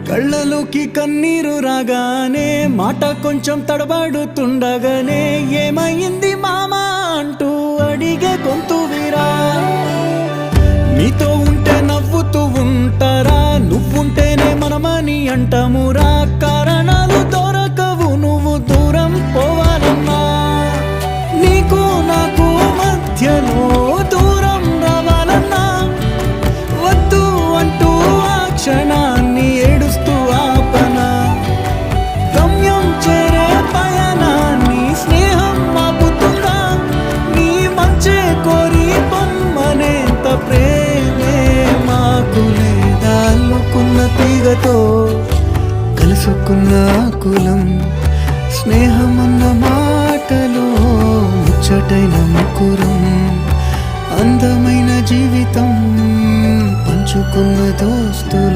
కళ్ళలోకి కన్నీరు రాగానే మాట కొంచెం తడబడుతుండగానే ఏమైంది మామా అంటూ అడిగే గొంతు వీరా. నీతో ఉంటే నవ్వుతూ ఉంటారా, నువ్వుంటేనే మనమని అంటామురా. కారణాలు దొరకవు నువ్వు దూరం పోవాలన్నా, నీకు నాకు మధ్యలో దూరం రావాలన్నా. వద్దు అంటూ ఆ క్షణాన్ని ఏడుస్తూ ఆపనా. గమ్యం చేరే పయనాన్ని స్నేహం ఆపుతుందా. నీ మంచే కోరి పొమ్మనేంత ప్రేమే మాకు లేదా. అల్లుకున్న తీగతో కలుసుకున్న కులం, స్నేహమన్న మాటలో ముచ్చటైన ముకురం. అందమైన జీవితం పంచుకున్న దోస్తులు.